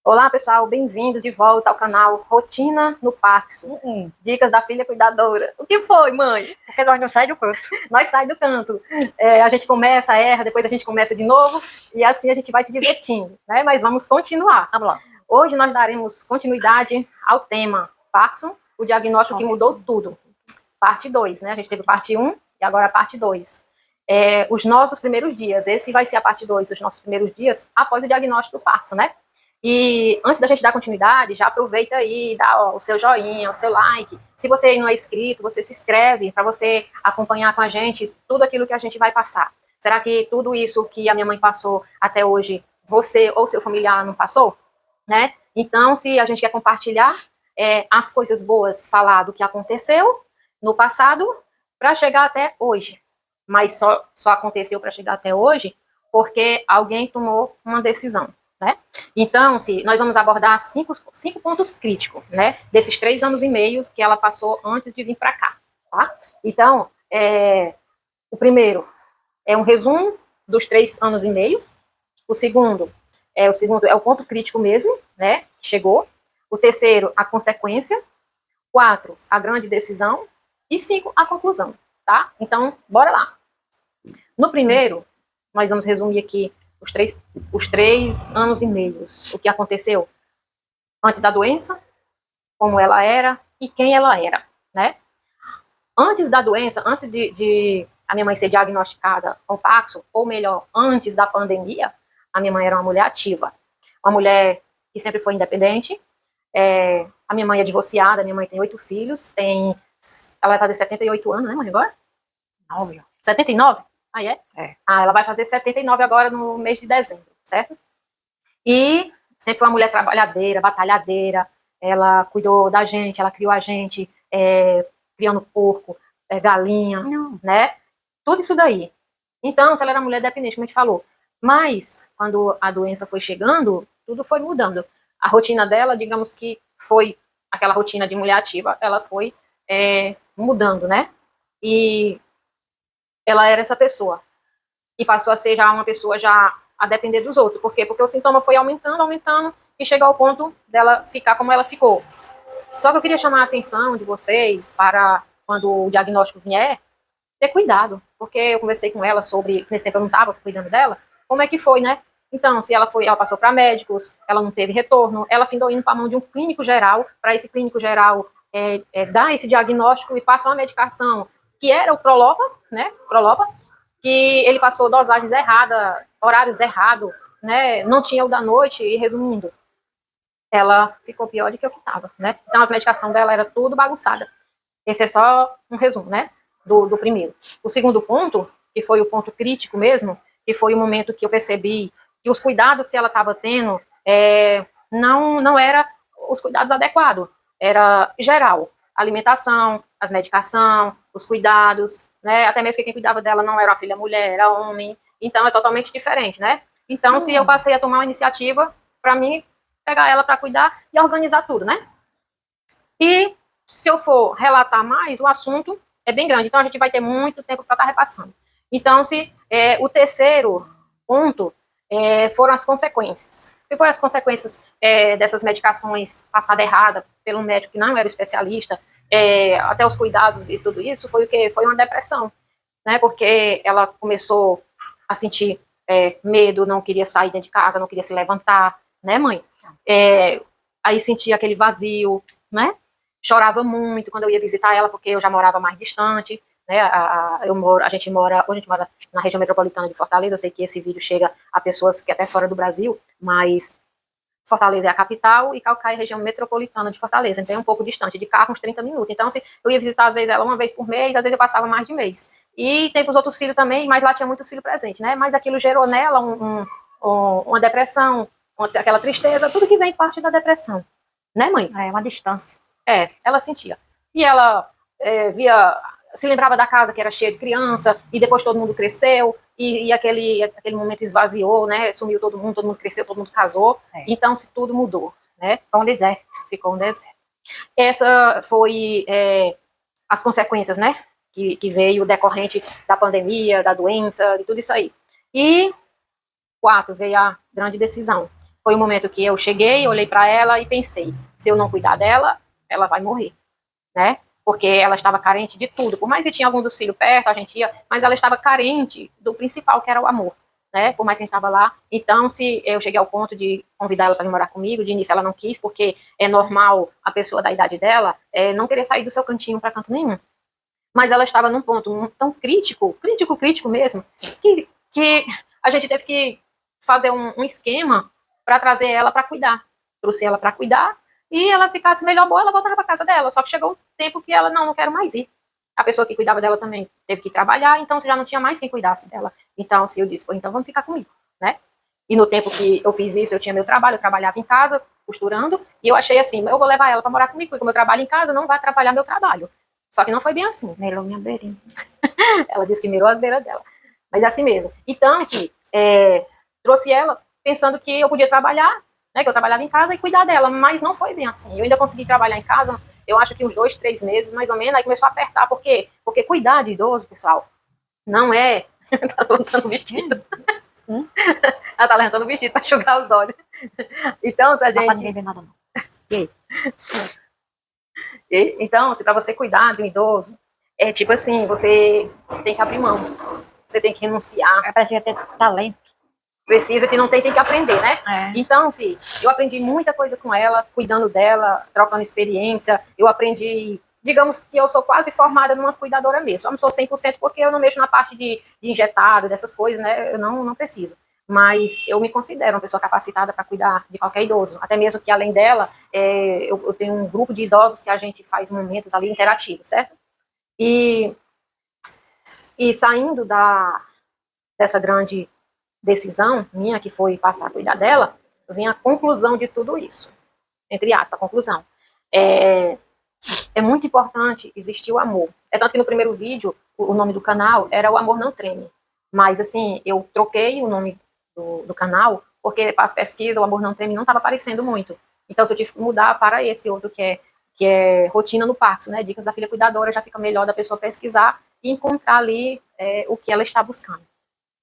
Olá, pessoal, bem-vindos de volta ao canal Rotina no Paxo. Dicas da filha cuidadora. O que foi, mãe? Porque nós não sai do canto. Nós sai do canto. A gente começa, erra, depois a gente começa de novo e assim a gente vai se divertindo, né? Mas vamos continuar. Vamos lá. Hoje nós daremos continuidade ao tema Parkinson, o diagnóstico que mudou tudo. Parte 2, né? A gente teve parte 1 e agora a parte 2. Os nossos primeiros dias. Esse vai ser a parte 2, os nossos primeiros dias após o diagnóstico do Parkinson, né? E antes da gente dar continuidade, já aproveita aí, dá o seu joinha, o seu like. Se você não é inscrito, você se inscreve para você acompanhar com a gente tudo aquilo que a gente vai passar. Será que tudo isso que a minha mãe passou até hoje, você ou seu familiar não passou? Né? Então, se a gente quer compartilhar as coisas boas, falar do que aconteceu no passado para chegar até hoje. Mas só aconteceu para chegar até hoje porque alguém tomou uma decisão. Né? Então, nós vamos abordar cinco pontos críticos, né, desses 3 anos e meio que ela passou antes de vir para cá. Tá? Então, o primeiro é um resumo dos 3 anos e meio. O segundo é o ponto crítico mesmo, né, que chegou. O terceiro, a consequência. 4, a grande decisão. E 5, a conclusão. Tá? Então, bora lá. No primeiro, nós vamos resumir aqui os 3 anos e meio, o que aconteceu antes da doença, como ela era e quem ela era, né? Antes da doença, antes de a minha mãe ser diagnosticada com Parkinson, ou melhor, antes da pandemia, a minha mãe era uma mulher ativa, uma mulher que sempre foi independente. A minha mãe é divorciada, a minha mãe tem 8 filhos, ela vai fazer 78 anos, né, mãe, agora? 79? Ah, é? Ela vai fazer 79 agora no mês de dezembro, certo? E sempre foi uma mulher trabalhadeira, batalhadeira, ela cuidou da gente, ela criou a gente, criando porco, galinha, né? Tudo isso daí. Então, se ela era mulher dependente, como a gente falou. Mas, quando a doença foi chegando, tudo foi mudando. A rotina dela, digamos que foi aquela rotina de mulher ativa, ela foi mudando, né? E ela era essa pessoa. E passou a ser já uma pessoa já a depender dos outros. Por quê? Porque o sintoma foi aumentando, aumentando, e chegou ao ponto dela ficar como ela ficou. Só que eu queria chamar a atenção de vocês para, quando o diagnóstico vier, ter cuidado. Porque eu conversei com ela sobre, nesse tempo eu não estava cuidando dela, como é que foi, né? Então, se ela passou para médicos, ela não teve retorno, ela findou indo para a mão de um clínico geral, para esse clínico geral dar esse diagnóstico e passar uma medicação, que era o Prolopa, né? Prolopa, que ele passou dosagens erradas, horários errados, né? Não tinha o da noite, e resumindo, ela ficou pior do que eu que estava, né? Então, as medicações dela era tudo bagunçada. Esse é só um resumo, né? Do primeiro. O segundo ponto, que foi o ponto crítico mesmo, que foi o momento que eu percebi que os cuidados que ela estava tendo não era os cuidados adequados, era geral. Alimentação, as medicações, os cuidados, né? Até mesmo que quem cuidava dela não era a filha mulher, era homem. Então, é totalmente diferente, né? Então, se eu passei a tomar uma iniciativa, para mim, pegar ela para cuidar e organizar tudo, né? E se eu for relatar mais, o assunto é bem grande, então a gente vai ter muito tempo para estar repassando. Então, o terceiro ponto foram as consequências. O que foram as consequências dessas medicações passadas errada pelo médico que não era especialista, até os cuidados e tudo isso, foi o que? Foi uma depressão, né? Porque ela começou a sentir medo, não queria sair dentro de casa, não queria se levantar, né, mãe? Aí sentia aquele vazio, né? Chorava muito quando eu ia visitar ela, porque eu já morava mais distante, né? A gente mora na região metropolitana de Fortaleza. Eu sei que esse vídeo chega a pessoas que até fora do Brasil, mas Fortaleza é a capital e Caucaia é a região metropolitana de Fortaleza, então é um pouco distante, de carro uns 30 minutos. Então, se eu ia visitar, às vezes, ela uma vez por mês, às vezes eu passava mais de mês. E teve os outros filhos também, mas lá tinha muitos filhos presentes, né? Mas aquilo gerou nela uma depressão, aquela tristeza, tudo que vem parte da depressão, né, mãe? É uma distância. Ela sentia. E ela se lembrava da casa que era cheia de criança, e depois todo mundo cresceu, e aquele momento esvaziou, né? Sumiu todo mundo cresceu, todo mundo casou. Então, se tudo mudou, né? Ficou um deserto. Essa foi as consequências, né? Que veio decorrente da pandemia, da doença, de tudo isso aí. E 4, veio a grande decisão, Foi um momento que eu cheguei, olhei para ela e pensei, se eu não cuidar dela, ela vai morrer, né? Porque ela estava carente de tudo. Por mais que tinha algum dos filhos perto, a gente ia, mas ela estava carente do principal, que era o amor, né? Por mais que a gente estava lá. Então, se eu cheguei ao ponto de convidar ela para vir morar comigo, de início ela não quis, porque é normal a pessoa da idade dela não querer sair do seu cantinho para canto nenhum. Mas ela estava num ponto tão crítico, crítico mesmo, que a gente teve que fazer um esquema para trazer ela para cuidar. Trouxe ela para cuidar e ela ficasse melhor boa, ela voltava para casa dela. Só que chegou um tempo que ela, não quero mais ir. A pessoa que cuidava dela também teve que trabalhar, então já não tinha mais quem cuidasse dela. Então, se eu disse, então vamos ficar comigo, né? E no tempo que eu fiz isso, eu tinha meu trabalho, eu trabalhava em casa, costurando, e eu achei assim, eu vou levar ela para morar comigo, porque como eu trabalho em casa, não vai atrapalhar meu trabalho. Só que não foi bem assim. Melou minha beirinha. Ela disse que mirou as beiras dela. Mas é assim mesmo. Então, assim, trouxe ela pensando que eu podia trabalhar, né, que eu trabalhava em casa e cuidar dela, mas não foi bem assim. Eu ainda consegui trabalhar em casa, eu acho que uns 2, 3 meses, mais ou menos, aí começou a apertar. Por quê? Porque cuidar de idoso, pessoal, não é... tá levantando o vestido. Ela tá levantando o vestido para enxugar os olhos. Então, se a gente... Não pode beber nada, não. Então, se para você cuidar de um idoso, é tipo assim, você tem que abrir mão, você tem que renunciar. Parecia ter talento. Precisa, se não tem, tem que aprender, né? É. Então, se eu aprendi muita coisa com ela, cuidando dela, trocando experiência, eu aprendi, digamos que eu sou quase formada numa cuidadora mesmo. Eu não sou 100% porque eu não mexo na parte de injetado, dessas coisas, né? Eu não preciso. Mas eu me considero uma pessoa capacitada para cuidar de qualquer idoso. Até mesmo que, além dela, eu tenho um grupo de idosos que a gente faz momentos ali interativos, certo? E saindo dessa grande decisão minha, que foi passar a cuidar dela, vem a conclusão de tudo isso. Entre aspas, a conclusão. É muito importante existir o amor. É tanto que no primeiro vídeo, o nome do canal era O Amor Não Treme. Mas, assim, eu troquei o nome do canal, porque para as pesquisas, o Amor Não Treme não estava aparecendo muito. Então, eu tive que mudar para esse outro que é Rotina no Parto, né? Dicas da Filha Cuidadora, já fica melhor da pessoa pesquisar e encontrar ali o que ela está buscando.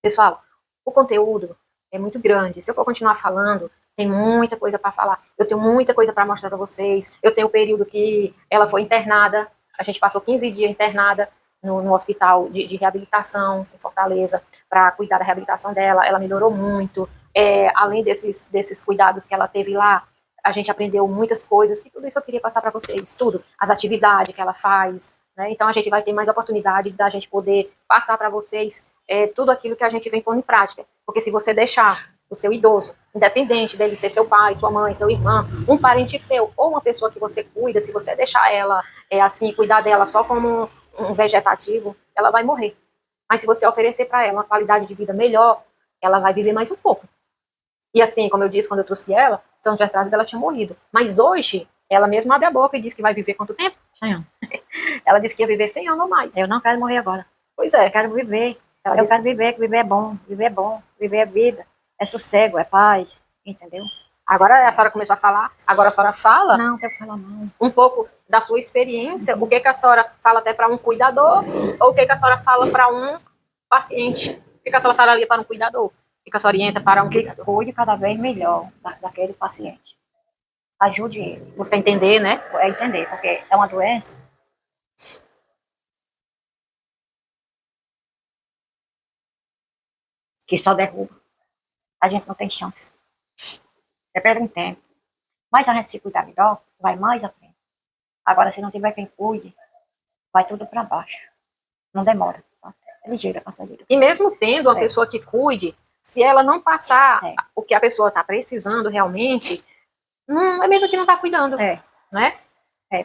Pessoal, o conteúdo é muito grande. Se eu for continuar falando, tem muita coisa para falar. Eu tenho muita coisa para mostrar para vocês. Eu tenho o período que ela foi internada. A gente passou 15 dias internada no hospital de reabilitação em Fortaleza para cuidar da reabilitação dela. Ela melhorou muito. Além desses cuidados que ela teve lá, a gente aprendeu muitas coisas. E tudo isso eu queria passar para vocês. Tudo. As atividades que ela faz. Né? Então a gente vai ter mais oportunidade da gente poder passar para vocês tudo aquilo que a gente vem pondo em prática. Porque se você deixar o seu idoso, independente dele ser seu pai, sua mãe, seu irmão, um parente seu, ou uma pessoa que você cuida, se você deixar ela assim, cuidar dela só como um vegetativo, ela vai morrer. Mas se você oferecer para ela uma qualidade de vida melhor, ela vai viver mais um pouco. E assim, como eu disse, quando eu trouxe ela, se eu não tivesse trazido, ela tinha morrido. Mas hoje, ela mesma abre a boca e diz que vai viver quanto tempo? 100 anos. Ela disse que ia viver 100 anos ou mais. Eu não quero morrer agora. Pois é. Eu quero viver. Ela eu disse... quero viver, que viver é bom. Viver é bom. Viver é vida. É sossego, é paz. Entendeu? Agora a senhora começou a falar, agora a senhora fala não quero falar não. Um pouco da sua experiência, o que a senhora fala até para um cuidador, ou o que a senhora fala para um paciente, o que a senhora falaria para um cuidador, o que a senhora orienta para um cuidador. Cuide cada vez melhor daquele paciente. Ajude ele. Busca entender, né? É entender, porque é uma doença que só derruba. A gente não tem chance. É pelo um tempo. Mas a gente se cuidar melhor, vai mais à frente. Agora, se não tiver quem cuide, vai tudo para baixo. Não demora. Tá? É ligeira, passageira. E mesmo tendo uma pessoa que cuide, se ela não passar o que a pessoa está precisando realmente, é mesmo que não está cuidando. Né?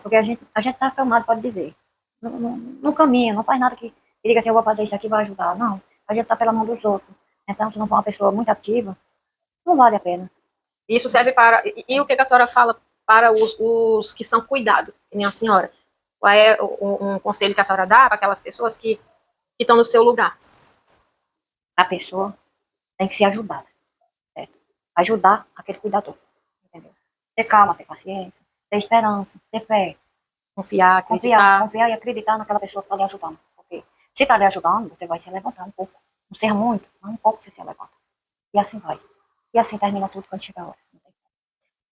Porque a gente está acalmado, pode dizer. Não caminha, não faz nada que diga assim, eu vou fazer isso aqui, vai ajudar. Não, a gente está pela mão dos outros. Então, se não for uma pessoa muito ativa, não vale a pena. Isso serve para... E o que a senhora fala para os que são cuidados, que nem a senhora? Qual é um conselho que a senhora dá para aquelas pessoas que estão no seu lugar? A pessoa tem que se ajudar. Certo? Ajudar aquele cuidador. Entendeu? Ter calma, ter paciência, ter esperança, ter fé. Confiar, acreditar. Confiar e acreditar naquela pessoa que está lhe ajudando. Porque se está lhe ajudando, você vai se levantar um pouco. Não seja muito, mas um pouco você se levanta. E assim vai. E assim termina tudo quando chegar a hora.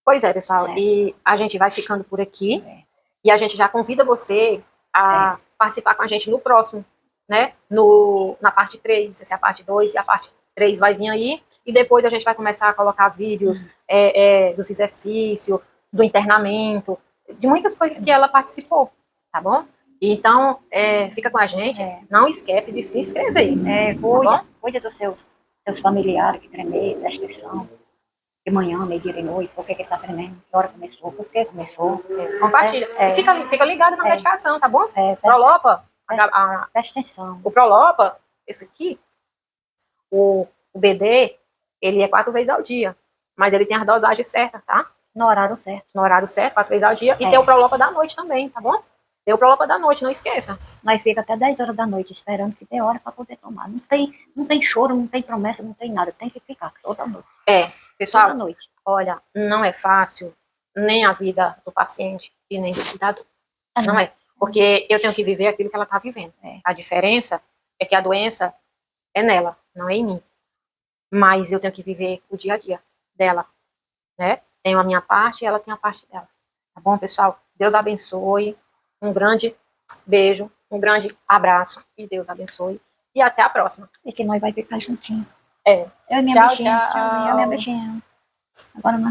Pois é, pessoal, Certo. e a gente vai ficando por aqui, É. e a gente já convida você a participar com a gente no próximo, né? Na parte 3, essa é a parte 2, e a parte 3 vai vir aí, e depois a gente vai começar a colocar vídeos dos exercícios, do internamento, de muitas coisas que ela participou, tá bom? Então, fica com a gente, não esquece de se inscrever, Cuida dos seus familiares que tremer, presta atenção. De manhã, meio-dia, de noite, por que está tremendo, que hora começou, por que começou. Compartilha. E fica ligado na medicação, tá bom? Presta Prolopa, atenção. o Prolopa, esse aqui, o BD, ele é 4 vezes ao dia, mas ele tem as dosagens certas, tá? No horário certo. No horário certo, 4 vezes ao dia, e tem o Prolopa da noite também, tá bom? Tem o Prolopa da noite, não esqueça. Nós fica até 10 horas da noite esperando que dê hora para poder tomar. Não tem choro, não tem promessa, não tem nada. Tem que ficar toda noite. Pessoal, Toda noite. olha, não é fácil nem a vida do paciente e nem do cuidador. Não é. Porque eu tenho que viver aquilo que ela está vivendo. A diferença é que a doença é nela, não é em mim. Mas eu tenho que viver o dia a dia dela, né? Tenho a minha parte e ela tem a parte dela. Tá bom, pessoal? Deus abençoe. Um grande beijo, um grande abraço e Deus abençoe. E até a próxima. E que nós vai ficar juntinhos. Eu e minha Tchau, bichinha. tchau. Eu e minha bichinha. Agora nós